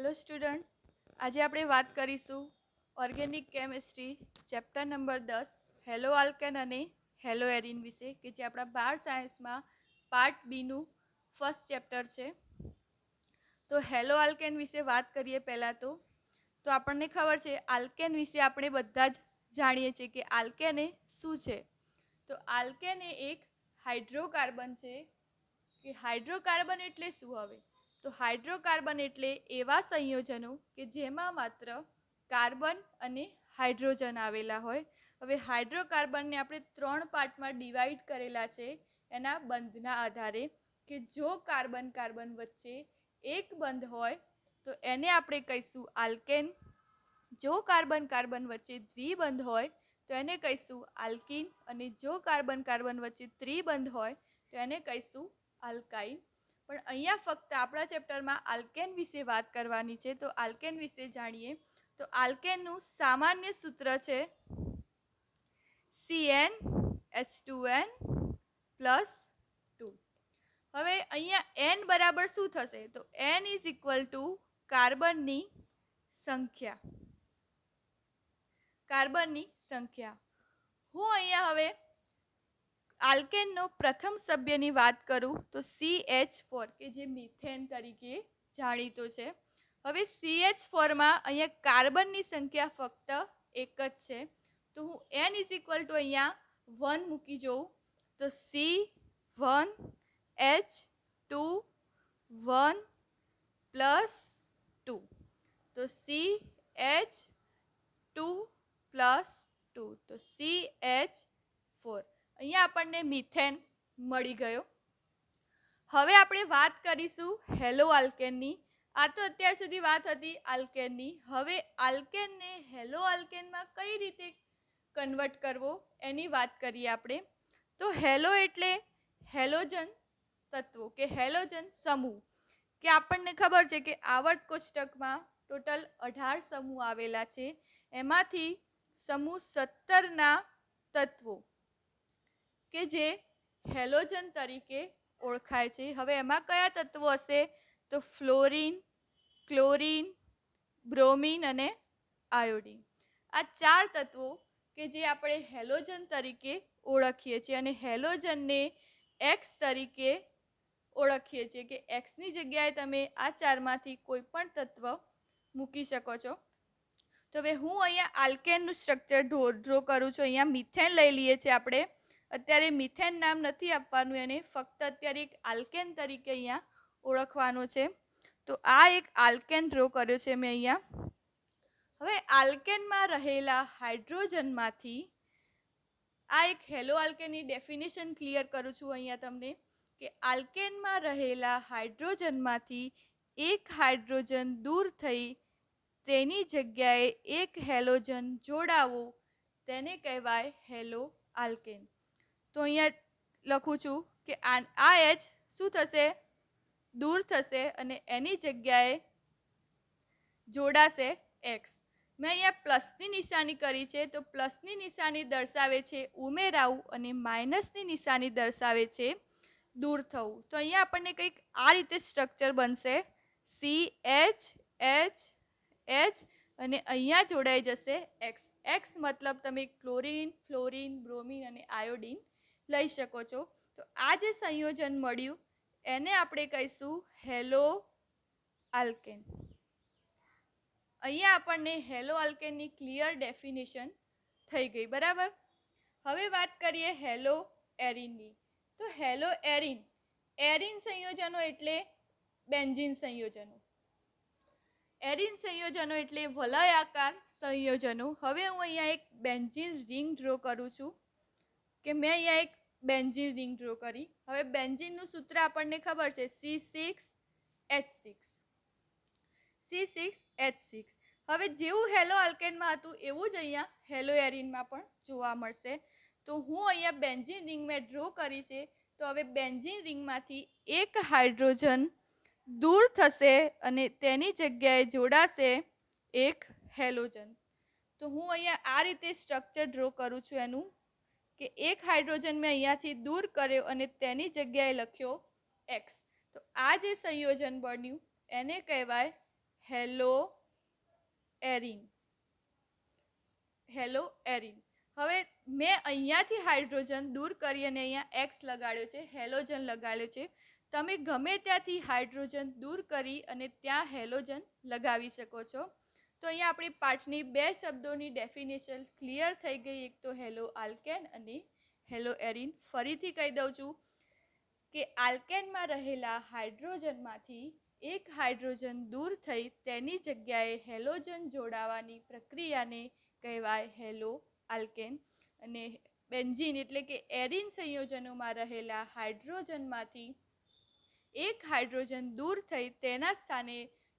Hello student, આજે આપણે વાત કરીશું organic chemistry chapter number 10 hello alkane અને હેલો એરિન વિશે, કે જે આપણા 12 સાયન્સમાં પાર્ટ બીનું ફર્સ્ટ ચેપ્ટર છે. તો હેલો આલ્કેન વિશે વાત કરીએ. પહેલાં તો આપણને ખબર છે આલ્કેન વિશે આપણે બધા જ જાણીએ છીએ કે આલ્કેન એ શું છે. તો આલ્કેન એ એક હાઇડ્રોકાર્બન છે. કે હાઇડ્રોકાર્બન એટલે શું? હવે તો હાઇડ્રોકાર્બન એટલે એવા સંયોજનો કે જેમાં માત્ર કાર્બન અને હાઇડ્રોજન આવેલા હોય. હવે હાઇડ્રોકાર્બનને આપણે 3 પાર્ટમાં ડિવાઈડ કરેલા છે એના બંધના આધારે, કે જો કાર્બન કાર્બન વચ્ચે એક બંધ હોય તો એને આપણે કહીશું આલ્કેન. જો કાર્બન કાર્બન વચ્ચે દ્વિબંધ હોય તો એને કહીશું આલ્કીન. અને જો કાર્બન કાર્બન વચ્ચે ત્રિબંધ હોય તો એને કહીશું આલ્કાઇન. પણ અહીંયા ફક્ત આપણા ચેપ્ટરમાં આલ્કેન વિશે વાત કરવાની છે. તો આલ્કેન વિશે જાણીએ. તો આલ્કેનનું સામાન્ય સૂત્ર છે CnH2n+2. હવે અહીંયા n બરાબર શું થશે? તો n ઇઝ ઇક્વલ ટુ કાર્બનની સંખ્યા. હું અહીંયા હવે આલ્કેનનો પ્રથમ સભ્યની વાત કરું તો CH4, કે જે મિથેન તરીકે જાણીતો છે. હવે CH4માં અહીંયા કાર્બનની સંખ્યા ફક્ત એક જ છે. તો હું n ઇઝ ઇક્વલ ટુ અહીંયા 1 મૂકી જોઉં તો C1H2 1+2. તો CH2+2 તો CH4. અહીંયા આપણને મિથેન મળી ગયો. હવે આપણે વાત કરીશું હેલો આલ્કેનની. આ તો અત્યાર સુધી વાત હતી આલ્કેનની. હવે આલ્કેનને હેલો આલ્કેનમાં કઈ રીતે કન્વર્ટ કરવો એની વાત કરીએ આપણે. તો હેલો એટલે હેલોજન તત્વો કે હેલોજન સમૂહ. કે આપણને ખબર છે કે આવર્ત કોષ્ટકમાં ટોટલ 18 સમૂહ આવેલા છે. એમાંથી સમૂહ 17ના તત્વો કે જે હેલોજન તરીકે ઓળખાય છે. હવે એમાં કયા તત્વો હશે? તો ફ્લોરિન, ક્લોરિન, બ્રોમિન અને આયોડિન. આ 4 તત્વો કે જે આપણે હેલોજન તરીકે ઓળખીએ છીએ. અને હેલોજનને એક્સ તરીકે ઓળખીએ છીએ, કે એક્સની જગ્યાએ તમે આ 4માંથી કોઈ પણ તત્વ મૂકી શકો છો. તો હવે હું અહીંયા આલ્કેનનું સ્ટ્રક્ચર ડ્રો કરું છું. અહીંયા મિથેન લઈ લઈએ છીએ આપણે. અત્યારે મિથેન નામ નથી આપવાનું એને, ફક્ત અત્યારે એક આલ્કેન તરીકે અહીંયા ઓળખવાનો છે. તો આ એક આલ્કેન ડ્રો કર્યો છે મેં અહીંયા. હવે આલ્કેનમાં રહેલા હાઇડ્રોજનમાંથી આ એક હેલો આલ્કેનની ડેફિનેશન ક્લિયર કરું છું અહીંયા તમને, કે આલ્કેનમાં રહેલા હાઇડ્રોજનમાંથી એક હાઇડ્રોજન દૂર થઈ તેની જગ્યાએ એક હેલોજન જોડાવો તેને કહેવાય હેલો આલ્કેન. તો અહીંયા લખું છું કે આ H શું થશે? દૂર થશે અને એની જગ્યાએ જોડાશે X. મેં અહીંયા પ્લસની નિશાની કરી છે. તો પ્લસની નિશાની દર્શાવે છે ઉમેરાવું અને માઇનસની નિશાની દર્શાવે છે દૂર થવું. તો અહીંયા આપણને કંઈક આ રીતે સ્ટ્રક્ચર બનશે CH H અને અહીંયા જોડાઈ જશે X. X મતલબ તમે ક્લોરિન, ફ્લોરિન, બ્રોમિન અને આયોડિન લઈ શકો છો. તો આ જે સંયોજન મળ્યું એને આપણે કહીશું હેલો આલ્કેન. અહીંયા આપણને હેલો આલ્કેનની ક્લિયર ડેફિનેશન થઈ ગઈ, બરાબર. હવે વાત કરીએ હેલો એરિનની. તો હેલો એરિન, એરિન સંયોજનો એટલે બેન્ઝીન સંયોજનો. એરિન સંયોજનો એટલે વલયાકાર સંયોજનો. હવે હું અહીંયા એક બેન્ઝીન રિંગ ડ્રો કરું છું, કે મેં અહીંયા એક બેન્ઝીન રિંગ ડ્રો કરી. હવે બેન્ઝીનનું સૂત્ર આપણને ખબર છે C6H6. હવે જેવું હેલો આલ્કેનમાં હતું એવું જ અહીંયા હેલો એરિનમાં પણ જોવા મળશે. તો હું અહીંયા બેન્ઝીન રિંગ મેં ડ્રો કરી છે. તો હવે બેન્ઝીન રિંગમાંથી એક હાઇડ્રોજન દૂર થશે અને તેની જગ્યાએ જોડાશે એક હેલોજન. તો હું અહીંયા આ રીતે સ્ટ્રક્ચર ડ્રો કરું છું એનું, કે એક હાઇડ્રોજન મેં અહીંયાથી દૂર કર્યો અને તેની જગ્યાએ લખ્યો X. તો આ જે સંયોજન બન્યું એને કહેવાય હેલો એરિન. Hello arene. હવે મેં અહીંયાથી હાઇડ્રોજન દૂર કરી અને અહીંયા એક્સ લગાડ્યો છે, હેલોજન લગાડ્યો છે. તમે ગમે ત્યાંથી હાઇડ્રોજન દૂર કરી અને ત્યાં હેલોજન લગાવી શકો છો. તો અહીંયા આપણી પાઠની બે શબ્દોની ડેફિનેશન ક્લિયર થઈ ગઈ. એક તો હેલો આલ્કેન અને હેલો એરિન. ફરીથી કહી દઉં છું કે આલ્કેનમાં રહેલા હાઇડ્રોજનમાંથી એક હાઇડ્રોજન દૂર થઈ તેની જગ્યાએ હેલોજન જોડાવાની પ્રક્રિયાને કહેવાય હેલો આલ્કેન. અને બેન્ઝીન એટલે કે એરિન સંયોજનોમાં રહેલા હાઇડ્રોજનમાંથી એક હાઇડ્રોજન દૂર થઈ તેના સ્થાને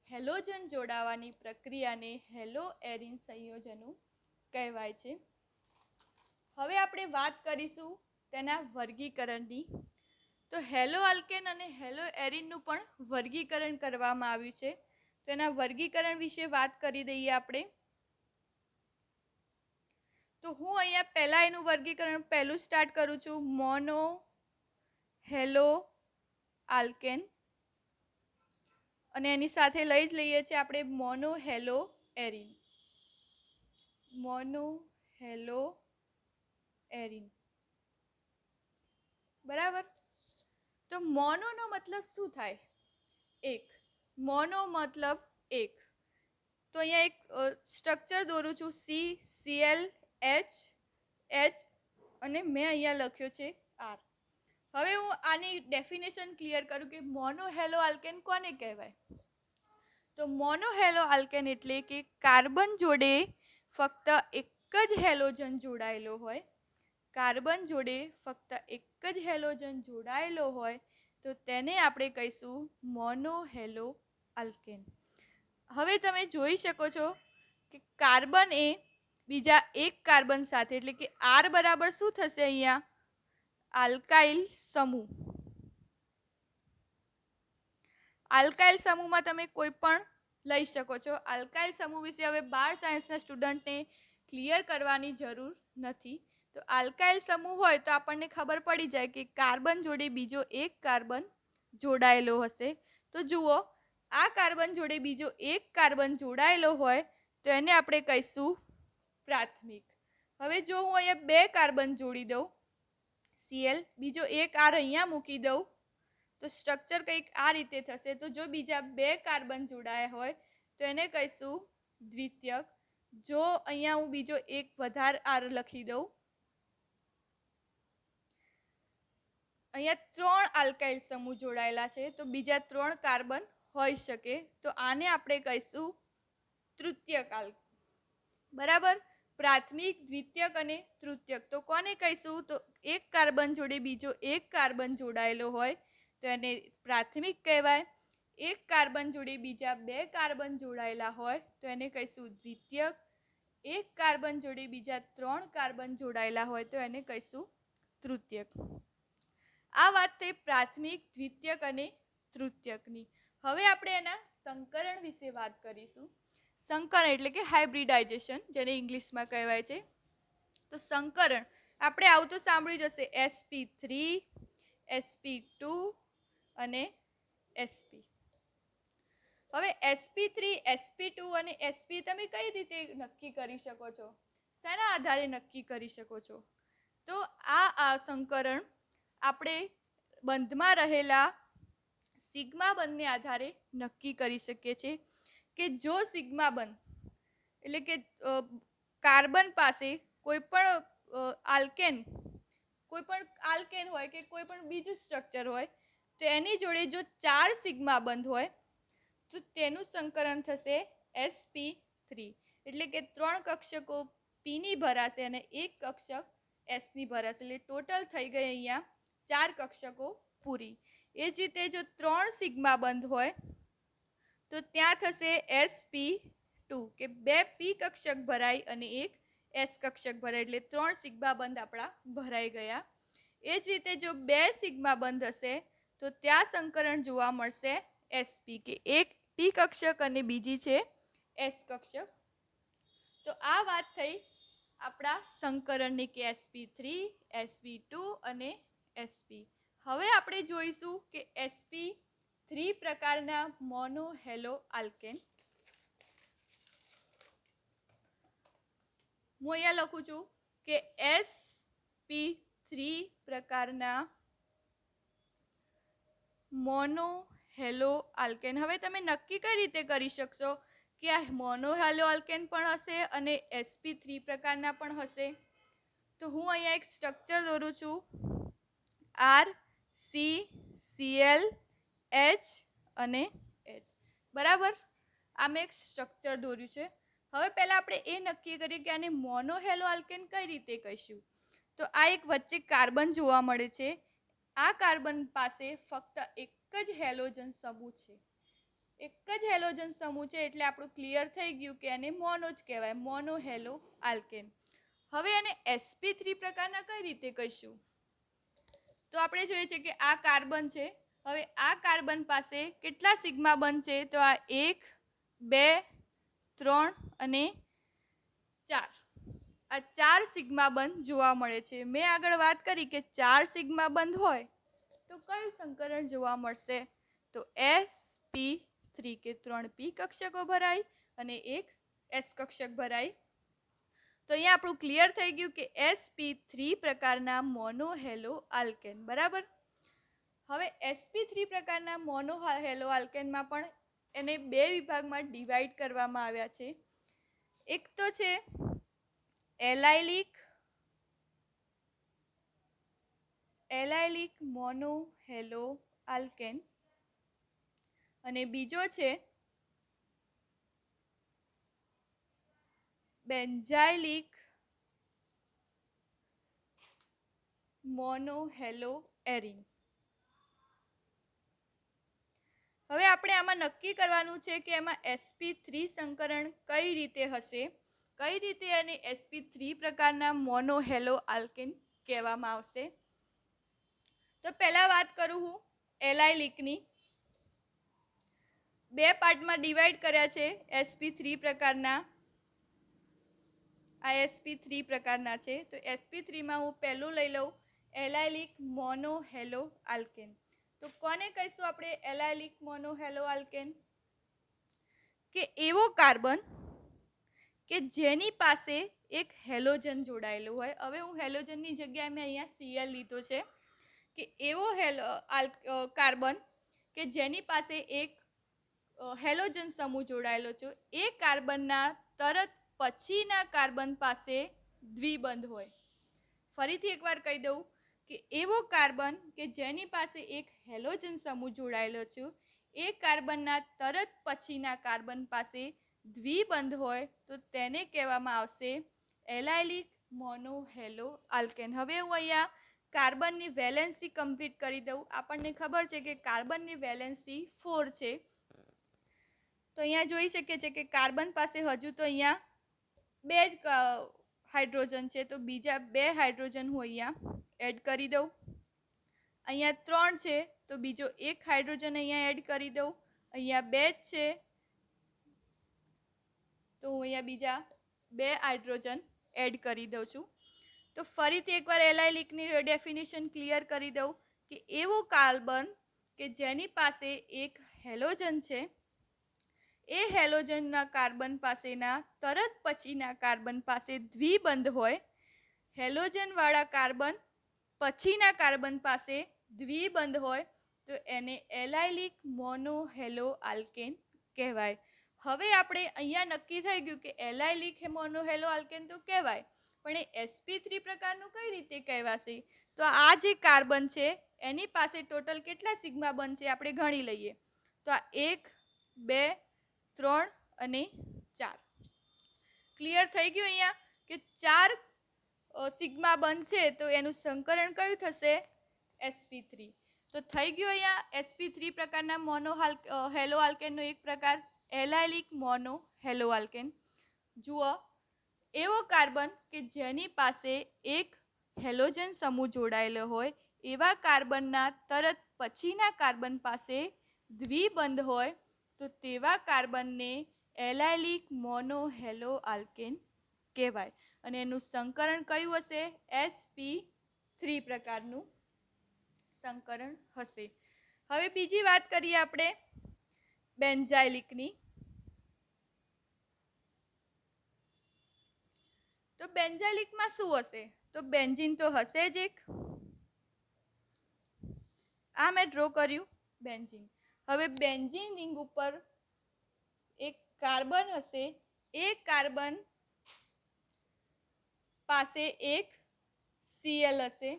હેલોજન જોડાવાની પ્રક્રિયાને હેલો એરિન સંયોજનો કહેવાય છે. હવે આપણે વાત કરીશું તેના વર્ગીકરણની. તો હેલો આલ્કેન અને હેલો એરિનનું પણ વર્ગીકરણ કરવામાં આવ્યું છે. તેના વર્ગીકરણ વિશે વાત કરી દઈએ આપણે. તો હું અહીંયા પહેલા એનું વર્ગીકરણ પહેલું સ્ટાર્ટ કરું છું. મોનો હેલો આલ્કેન અને એની સાથે લઈ જ લઈએ છીએ આપણે mono hello arene. Mono hello arene. બરાબર. તો મોનોનો મતલબ શું થાય? એક. મોનો મતલબ એક. તો અહીંયા એક સ્ટ્રક્ચર દોરું છું. CCl H અને મેં અહીંયા લખ્યો છે R. હવે હું આની ડેફિનેશન ક્લિયર કરું કે મોનો હેલો આલ્કેન કોને કહેવાય. તો મોનો હેલો આલ્કેન એટલે કે કાર્બન જોડે ફક્ત એક જ હેલોજન જોડાયેલો હોય. કાર્બન જોડે ફક્ત એક જ હેલોજન જોડાયેલો હોય તો તેને આપણે કહીશું મોનો હેલો આલ્કેન. હવે તમે જોઈ શકો છો કે કાર્બન એ બીજા એક કાર્બન સાથે એટલે કે R બરાબર શું થશે અહીંયા? આલ્કાઇલ સમૂહ. આલ્કાઇલ સમૂહમાં તમે કોઈ પણ લઈ શકો છો. આલ્કાઇલ સમૂહ વિશે હવે 12 સાયન્સના સ્ટુડન્ટને ક્લિયર કરવાની જરૂર નથી. તો આલ્કાઇલ સમૂહ હોય તો આપણને ખબર પડી જાય કે કાર્બન જોડે બીજો એક કાર્બન જોડાયેલો હશે. તો જુઓ, આ કાર્બન જોડે બીજો એક કાર્બન જોડાયેલો હોય તો એને આપણે કહીશું પ્રાથમિક. હવે જો હું અહીંયા બે કાર્બન જોડી દઉં, Cl, બીજો એક R અહીંયા મૂકી દઉં તો સ્ટ્રક્ચર કંઈક આ રીતે થશે. તો જો બીજા બે કાર્બન જોડાયા હોય તો એને કહીશું દ્વિતીયક. જો અહીંયા હું બીજો એક વધારે R લખી દઉં, અહીંયા 3 આલ્કાઇલ સમૂહ જોડાયેલા છે તો બીજા 3 કાર્બન હોઈ શકે તો આને આપણે કહીશું તૃતીયક. બરાબર. પ્રાથમિક, દ્વિતીયક અને તૃતીયક. તો કોને કહીશું? તો એક કાર્બન જોડે બીજો એક કાર્બન જોડાયેલો હોય તો એને પ્રાથમિક કહેવાય. એક કાર્બન જોડે બીજા બે કાર્બન જોડાયેલા હોય તો એને કહીશું દ્વિતીયક. એક કાર્બન જોડે બીજા 3 કાર્બન જોડાયેલા હોય તો એને કહીશું તૃતીયક. આ વાત થઈ પ્રાથમિક, દ્વિતીયક અને તૃતીયકની. હવે આપણે એના સંકરણ વિશે વાત કરીશું. સંકરણ એટલે કે હાઇબ્રિડાઇઝેશન, જેને ઇંગ્લિશમાં કહેવાય છે. તો સંકરણ આપણે આવું તો સાંભળ્યું જ હશે, sp3, sp2 અને sp. હવે sp3, sp2 અને sp તમે કઈ રીતે નક્કી કરી શકો છો? શેના આધારે નક્કી કરી શકો છો? તો આ સંકરણ આપણે બંધમાં રહેલા સિગ્મા બંધને આધારે નક્કી કરી શકીએ છીએ. કે જો સિગ્મા બંધ એટલે કે કાર્બન પાસે કોઈ પણ આલ્કેન હોય કે કોઈ પણ બીજું સ્ટ્રક્ચર હોય તો એની જોડે જો 4 સિગ્મા બંધ હોય તો તેનું સંકરણ થશે sp3. એટલે કે 3 કક્ષકો p ની ભરાશે અને એક કક્ષક s ની ભરાશે. એટલે ટોટલ થઈ ગઈ અહીંયા 4 કક્ષકો પૂરી. એ જ રીતે જો 3 સિગ્મા બંધ હોય તો ત્યાં થશે sp2 કે 2 p કક્ષક ભરાય અને એક s કક્ષક ભરાય. એટલે 3 સિગ્મા બંધ આપણા ભરાઈ ગયા. એ જ રીતે જો 2 સિગ્મા બંધ હશે તો ત્યાં સંકરણ જોવા મળશે sp કે એક p કક્ષક અને બીજી છે s કક્ષક. તો આ વાત થઈ આપણા સંકરણની કે sp3, sp2 અને sp. હવે આપણે જોઈશું કે sp3 પ્રકારના મોનો હેલો આલ્કેન. હું અહીંયા લખું છું કે sp3 પ્રકારના મોનો હેલો આલ્કેન. હવે તમે નક્કી કઈ રીતે કરી શકશો કે આ મોનો હેલો આલ્કેન પણ હશે અને sp3 પ્રકારના પણ હશે? તો હું અહીંયા એક સ્ટ્રક્ચર દોરું છું, RCCl H અને H. બરાબર, આ મેં એક સ્ટ્રક્ચર દોર્યું છે. હવે પહેલા આપણે એ નક્કી કરીએ કે આને મોનો હેલો આલ્કેન કઈ રીતે કહીશું. તો આ એક વચ્ચે કાર્બન જોવા મળે છે. આ કાર્બન પાસે ફક્ત એક જ હેલોજન સમૂહ છે. એક જ હેલોજન સમૂહ છે એટલે આપણું ક્લિયર થઈ ગયું કે આને મોનો જ કહેવાય, મોનો હેલો આલ્કેન. હવે આને sp3 પ્રકારના કઈ રીતે કહીશું? તો આપણે જોઈએ છે કે આ કાર્બન છે. હવે આ કાર્બન પાસે કેટલા સિગ્મા બંધ છે? તો આ 1, 2, 3 અને 4. આ 4 સિગ્મા બંધ જોવા મળે છે. મેં આગળ વાત કરી કે 4 સિગ્મા બંધ હોય તો કયું સંકરણ જોવા મળશે? તો sp3 કે 3 p કક્ષકો ભરાય અને એક s કક્ષક ભરાય. તો અહીંયા આપણું ક્લિયર થઈ ગયું કે sp3 પ્રકારના મોનો હેલો આલ્કેન. બરાબર. હવે sp3 પ્રકારના મોનો હેલો આલ્કેનમાં પણ એને બે વિભાગમાં ડિવાઈડ કરવામાં આવ્યા છે. એક તો છે એલાઇલિક મોનો હેલો આલ્કેન અને બીજો છે બેન્ઝાઇલિક મોનો હેલો એરિન. હવે આપણે આમાં નક્કી કરવાનું છે કે એમાં sp3 સંકરણ કઈ રીતે હશે, કઈ રીતે એને sp3 પ્રકારના મોનો હેલો આલ્કેન કહેવામાં આવશે. તો પહેલા વાત કરું હું એલાઇલિકની. બે પાર્ટમાં ડિવાઈડ કર્યા છે sp3 પ્રકારના. આ sp3 પ્રકારના છે. તો sp3 માં હું પહેલું લઈ લઉં એલાઇલિક મોનો હેલો આલ્કેન. તો કોને કહીશું આપણે એલાઇલિક મોનો હેલો આલ્કેન? કે એવો કાર્બન કે જેની પાસે એક હેલોજન જોડાયેલું હોય. હવે હું હેલોજનની જગ્યાએ મેં અહીંયા Cl લીધો છે. કે એવો કાર્બન કે જેની પાસે એક હેલોજન સમૂહ જોડાયેલો છે. એ કાર્બનના તરત પછીના કાર્બન પાસે દ્વિબંધ હોય. ફરીથી એકવાર કહી દઉં કે એવો કાર્બન કે જેની પાસે એક હેલોજન સમૂહ જોડાયેલો છે, એ કાર્બનના તરત પછીના કાર્બન પાસે દ્વિબંધ હોય તો તેને કહેવામાં આવશે એલાઇલિક મોનો હેલો આલ્કેન. હવે હું અહીંયા કાર્બનની વેલેન્સી કમ્પ્લીટ કરી દઉં. આપણને ખબર છે કે કાર્બનની વેલેન્સી 4 છે. તો અહીંયા જોઈ શકીએ છીએ કે કાર્બન પાસે હજુ તો અહીંયા 2 જ હાઇડ્રોજન છે. તો બીજા 2 હાઇડ્રોજન હું અહીંયા એડ કરી દઉં. અહીંયા 3 છે તો બીજો 1 હાઇડ્રોજન અહીંયા એડ કરી દઉં. અહીંયા 2 જ છે તો હું અહીંયા બીજા 2 હાઇડ્રોજન એડ કરી દઉં છું. તો ફરીથી એકવાર એલાઇલિકની ડેફિનેશન ક્લિયર કરી દઉં કે એવો કાર્બન કે જેની પાસે એક હેલોજન છે, એ હેલોજનના કાર્બન પાસેના તરત પછીના કાર્બન પાસે દ્વિબંધ હોય. હેલોજનવાળા કાર્બન પછીના કાર્બન પાસે દ્વિબંધ હોય તો એને એલાઇલિક મોનો હેલો આલ્કેન કહેવાય. હવે આપણે અહીંયા નક્કી થઈ ગયું કે એલાઇલિક મોનો હેલો આલ્કેન તો કહેવાય, પણ એ sp3 પ્રકારનું કઈ રીતે કહેવાશે? તો આ જે કાર્બન છે એની પાસે ટોટલ કેટલા સિગ્મા બંધ છે આપણે ગણી લઈએ. તો આ 1, 2, 3 અને 4. ક્લિયર થઈ ગયું અહીંયા કે 4 સિગ્મા બંધ છે તો એનું સંકરણ કયું થશે? sp3. તો થઈ ગયું અહીંયા sp3 પ્રકારના મોનો હેલો આલ્કેનનો એક પ્રકાર એલાઇલિક મોનો હેલો આલ્કેન. જુઓ, એવો કાર્બન કે જેની પાસે એક હેલોજન સમૂહ જોડાયેલો હોય, એવા કાર્બનના તરત પછીના કાર્બન પાસે દ્વિબંધ હોય તો તેવા કાર્બનને એલાઇલિક મોનો હેલો આલ્કેન કહેવાય. અને એનું સંકરણ કયું હશે? sp3 પ્રકારનું સંકરણ હશે. હવે બીજી વાત કરીએ આપણે બેન્ઝાઇલિકની. તો બેન્ઝાઇલિકમાં શું હશે? તો બેન્ઝીન તો હશે જ એક. આ મેં ડ્રો કર્યું બેન્ઝીન. હવે બેન્ઝીન રિંગ ઉપર એક કાર્બન હશે. એ કાર્બન પાસે એક Cl હશે.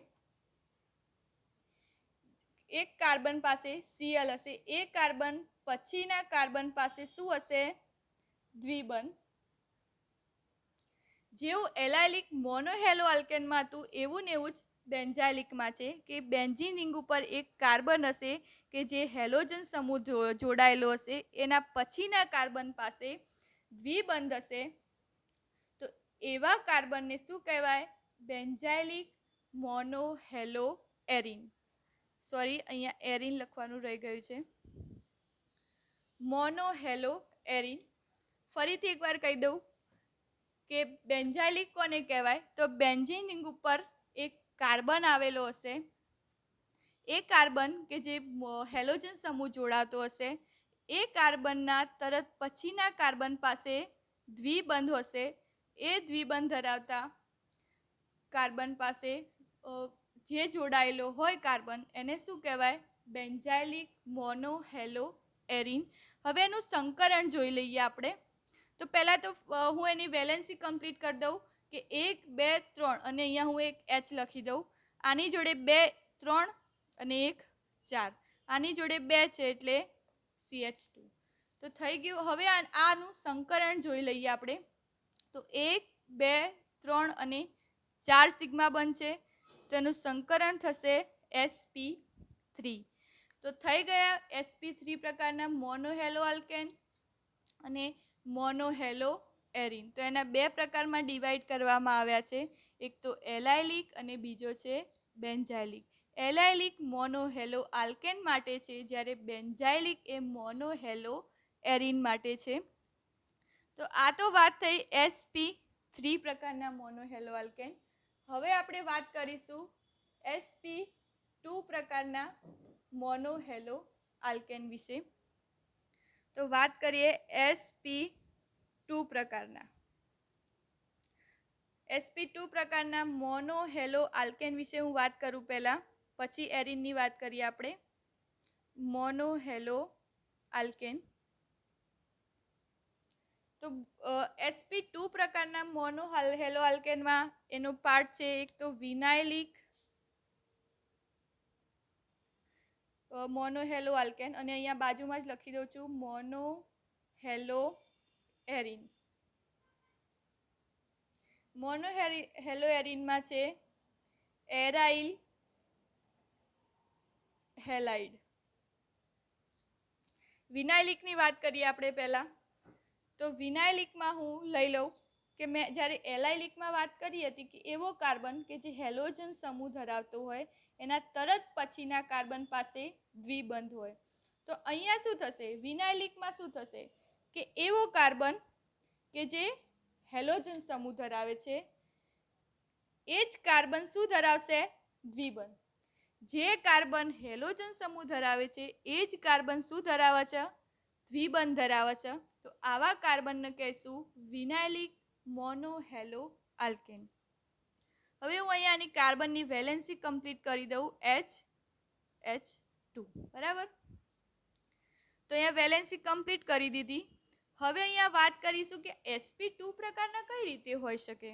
એક કાર્બન પાસે Cl હશે. એ કાર્બન પછીના કાર્બન પાસે શું હશે? દ્વિબંધ. જેવું એલાઇલિક મોનોહેલો આલ્કેનમાં હતું એવું ને એવું જ બેન્ઝાઇલિકમાં છે કે બેન્ઝીન રિંગ ઉપર એક કાર્બન હશે કે જે હેલોજન સમૂહ જોડાયેલો હશે. એના પછીના કાર્બન પાસે દ્વિબંધ હશે. તો એવા કાર્બનને શું કહેવાય? બેન્ઝાઇલિક મોનોહેલો એરીન. સોરી, અહીંયા એરીન લખવાનું રહી ગયું છે. મોનોહેલો એરીન. ફરીથી એકવાર કહી દઉં કે બેન્ઝાઇલિક કોને કહેવાય? તો બેન્ઝીન રિંગ ઉપર એક કાર્બન આવેલો હશે. એ કાર્બન કે જે હેલોજન સમૂહ જોડાતો હશે. એ કાર્બનના તરત પછીના કાર્બન પાસે દ્વિબંધ હશે. એ દ્વિબંધ ધરાવતા કાર્બન પાસે જે જોડાયેલો હોય કાર્બન એને શું કહેવાય? બેન્ઝાઇલિક મોનોહેલો એરીન. હવે એનું સંકરણ જોઈ લઈએ આપણે. તો પહેલાં તો હું એની વેલેન્સી કમ્પ્લીટ કરી દઉં કે 1, 2, 3 અને અહીંયા હું એક H લખી દઉં. આની જોડે 2, 3 અને 1, 4. આની જોડે 2 છે એટલે CH2. તો થઈ ગયું. હવે આનું સંકરણ જોઈ લઈએ આપણે. તો 1, 2, 3 અને 4 સિગ્મા બનશે. તો એનું સંકરણ થશે sp3. તો થઈ ગયા sp3 પ્રકારના મોનોહેલો આલ્કેન અને મોનોહેલો એરીન. તો એના બે પ્રકારમાં ડિવાઈડ કરવામાં આવ્યા છે. એક તો એલાઇલિક અને બીજો છે બેન્ઝાઇલિક. એલાઇલિક મોનોહેલો આલ્કેન માટે છે જ્યારે બેન્ઝાઇલિક એ મોનોહેલો એરીન માટે છે. તો આ તો વાત થઈ sp3 પ્રકારના મોનોહેલો આલ્કેન. હવે આપણે વાત કરીશું sp2 પ્રકારના મોનોહેલો આલ્કેન વિશે. તો વાત કરીએ sp2 પ્રકારના. sp2 પ્રકારના મોનોહેલો આલ્કેન વિશે હું વાત કરું પહેલા, પછી એરીનની વાત કરીએ આપણે. મોનોહેલો આલ્કેન. તો sp2 પ્રકારના મોનોહેલો આલ્કેનમાં એનો પાર્ટ છે એક તો વિનાઇલિક મોનોહેલો આલ્કેન અને અહીંયા બાજુમાં જ લખી દઉં છું મોનોહેલો એરીન. મોનોહેલો એરીનમાં છે એરાઇલ હેલાઇડ. વિનાઇલિકની વાત કરીએ આપણે પહેલા. તો વિનાઇલિકમાં હું લઈ લઉં કે મેં જ્યારે એલાઇલિકમાં વાત કરી હતી કે એવો કાર્બન કે જે હેલોજન સમૂહ ધરાવતો હોય એના તરત પછીના કાર્બન પાસે દ્વિબંધ હોય. તો અહીંયા શું થશે? વિનાઇલિકમાં શું થશે કે એવો કાર્બન કે જે હેલોજન સમૂહ ધરાવે છે એ જ કાર્બન શું ધરાવશે? દ્વિબંધ. જે કાર્બન હેલોજન સમૂહ ધરાવે છે એ જ કાર્બન શું ધરાવે છે? દ્વિબંધ ધરાવે છે. તો આવા કાર્બનને કહીશું વિનાઇલિક મોનોહેલો આલ્કેન. હવે હું અહીંયા આની કાર્બનની વેલેન્સી કમ્પ્લીટ કરી દઉં H2. બરાબર. તો અહીંયા વેલેન્સી કમ્પ્લીટ કરી દીધી. હવે અહીંયા વાત કરીશું કે sp2 પ્રકારના કઈ રીતે હોઈ શકે.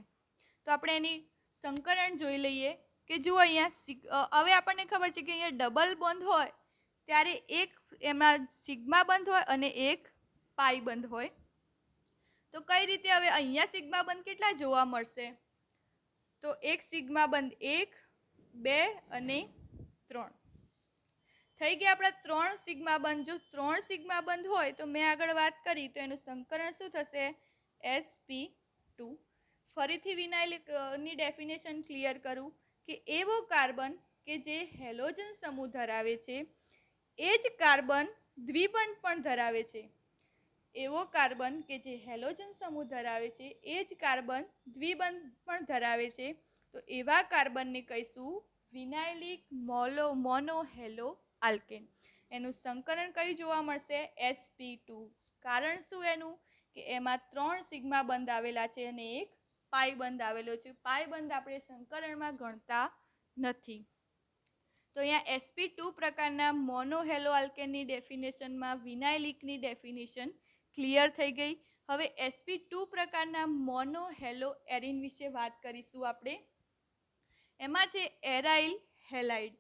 તો આપણે એની સંકરણ જોઈ લઈએ કે જુઓ અહીંયા હવે આપણને ખબર છે કે અહીંયા ડબલ બોન્ડ હોય ત્યારે એક એમાં સિગ્મા બંધ હોય અને એક પાઈ બંધ હોય. તો કઈ રીતે હવે અહીંયા સિગ્મા બંધ કેટલા જોવા મળશે? તો એક સિગ્મા બંધ 1, 2 અને 3. થઈ ગયા આપણા 3 સિગ્મા બંધ. જો 3 સિગ્મા બંધ હોય તો મેં આગળ વાત કરી તો એનું સંકરણ શું થશે? sp2. ફરીથી વિનાઇલિકની ડેફિનેશન ક્લિયર કરું કે એવો કાર્બન કે જે હેલોજન સમૂહ ધરાવે છે એ જ કાર્બન દ્વિબંધ પણ ધરાવે છે. એવો કાર્બન કે જે હેલોજન સમૂહ ધરાવે છે એ જ કાર્બન દ્વિબંધ પણ ધરાવે છે. તો એવા કાર્બનને કહીશું વિનાઇલિક મોનોહેલો આલ્કેન. એનું સંકરણ કયું જોવા મળશે? sp2. કારણ શું એનું? કે એમાં 3 સિગ્મા બંધ આવેલા છે અને એક પાઈ બંધ આવેલો છે. પાઈ બંધ આપણે સંકરણમાં ગણતા નથી. તો અહીંયા sp2 પ્રકારના મોનો હેલો આલ્કેનની ડેફિનેશનમાં વિનાઇલિકની ડેફિનેશન ક્લિયર થઈ ગઈ. હવે sp2 પ્રકારના મોનો હેલો એરિન વિશે વાત કરીશું આપણે. એમાં છે એરાઇલ હેલાઇડ.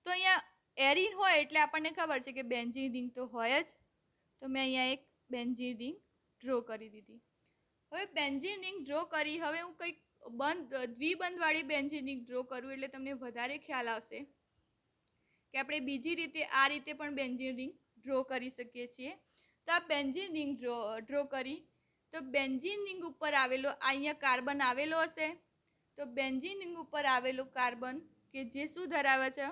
તો અહીંયા એરિન હોય એટલે આપણને ખબર છે કે બેન્ઝીન રિંગ તો હોય જ. તો મેં અહીંયા એક બેન્ઝીન રિંગ ડ્રો કરી દીધી. હવે બેન્ઝીન રિંગ ડ્રો કરી, હવે હું કંઈક દ્વિબંધવાળી બેન્ઝીન રિંગ ડ્રો કરું એટલે તમને વધારે ખ્યાલ આવશે કે આપણે બીજી રીતે આ રીતે પણ બેન્ઝીન રિંગ ડ્રો કરી શકીએ છીએ. તો આ બેન્ઝીન રિંગ ડ્રો કરી, તો બેન્ઝીન રિંગ ઉપર આવેલો અહીંયા કાર્બન આવેલો હશે. તો બેન્ઝીન રિંગ ઉપર આવેલો કાર્બન કે જે શું ધરાવે છે?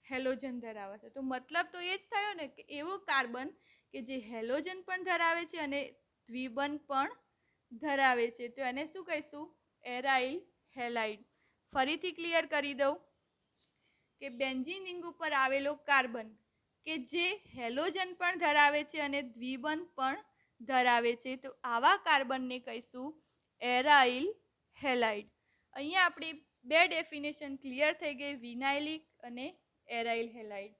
હેલોજન ધરાવે છે. તો મતલબ તો એ જ થયો ને કે એવો કાર્બન કે જે હેલોજન પણ ધરાવે છે અને દ્વિબંધ પણ ધરાવે છે. તો એને શું કહીશું? Aryl halide. ફરીથી ક્લિયર કરી દઉં કે બેન્ઝીન રિંગ ઉપર આવેલો કાર્બન કે જે હેલોજન પણ ધરાવે છે અને દ્વિબંધ પણ ધરાવે છે, તો આવા કાર્બનને કહીશું એરાઇલ હેલાઇડ. અહીંયા આપણી બે ડેફિનેશન ક્લિયર થઈ ગઈ, વિનાઇલિક અને એરાઇલ હેલાઇડ.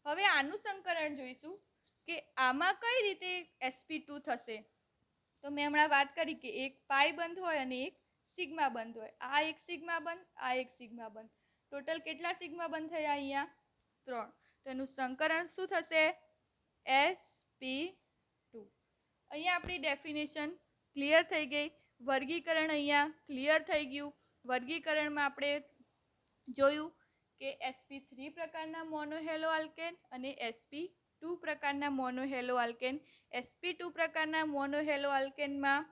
હવે આનું સંકરણ જોઈશું કે આમાં કઈ રીતે sp2 થશે. તો મેં હમણાં વાત કરી કે એક પાઈ બંધ હોય અને એક સિગ્મા બંધ હોય. આ એક સિગ્મા બંધ, આ એક સિગ્મા બંધ. ટોટલ કેટલા સિગ્મા બંધ થયા? અહીંયા 3. તો એનું સંકરણ શું થશે? sp2. અહીંયા આપણી ડેફિનેશન ક્લિયર થઈ ગઈ. વર્ગીકરણ અહીંયા ક્લિયર થઈ ગયું. વર્ગીકરણમાં આપણે જોયું કે sp3 પ્રકારના મોનોહેલો આલ્કેન અને sp2 પ્રકારના મોનોહેલો આલ્કેન. sp2 પ્રકારના મોનોહેલો આલ્કેનમાં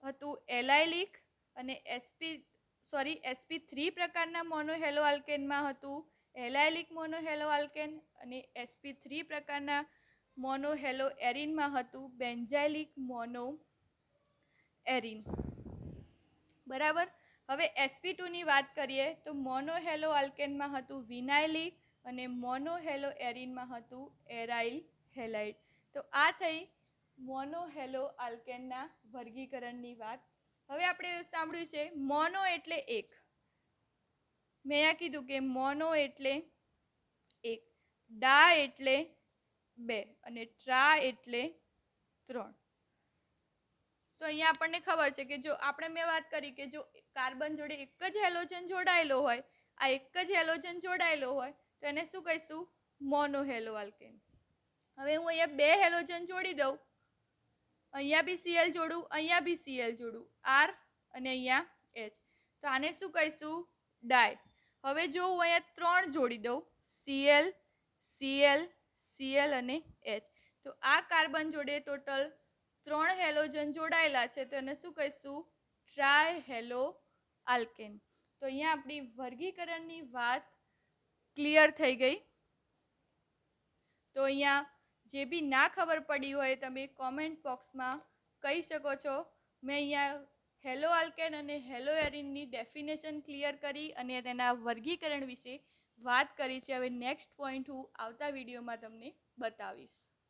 હતું એલાઇલિક અને sp3 પ્રકારના મોનોહેલો આલ્કેનમાં હતું એલાઇલિક મોનોહેલો આલ્કેન અને sp3 પ્રકારના મોનોહેલો એરિનમાં હતું બેન્ઝાઇલિક મોનો એરિન. બરાબર. હવે sp2 ની વાત કરીએ તો મોનોહેલો આલ્કેનમાં હતું વિનાઇલિક અને મોનોહેલો એરિનમાં હતું એરાઇલ હેલાઇડ. તો આ થઈ મોનોહેલો આલ્કેનના વર્ગીકરણની વાત. હવે આપણે સાંભળ્યું છે મોનો એટલે એક. મેં અહીંયા કીધું કે મોનો એટલે એક, ડા એટલે 2 અને ટ્રા એટલે 3. તો અહીંયા આપણને ખબર છે કે જો મેં વાત કરી કે જો કાર્બન જોડે એક જ હેલોજન જોડાયેલો હોય, આ એક જ હેલોજન જોડાયેલો હોય તો એને શું કહીશું? મોનોહેલો આલ્કેન. હવે હું અહીંયા 2 હેલોજન જોડી દઉં, અહીંયા બી Cl જોડું, અહીંયા બી Cl જોડું, R અને અહીંયા H, તો આને શું કહીશું? ડાય. હવે જો હું અહીંયા 3 જોડી દઉં, Cl, Cl, Cl અને H, તો આ કાર્બન જોડે ટોટલ 3 હેલોજન જોડાયેલા છે, તો એને શું કહીશું? ટ્રાયહેલો આલ્કેન. તો અહીંયા આપણી વર્ગીકરણની વાત ક્લિયર થઈ ગઈ. તો અહીંયા જે બી ના ખબર પડી હોય તમે કોમેન્ટ બોક્સમાં કહી શકો છો. મેં અહીંયા હેલો આલ્કેન અને હેલો એરિનની ડેફિનેશન ક્લિયર કરી અને તેના વર્ગીકરણ વિશે વાત કરી છે. હવે નેક્સ્ટ પોઈન્ટ હું આવતા વિડીયોમાં તમને બતાવીશ.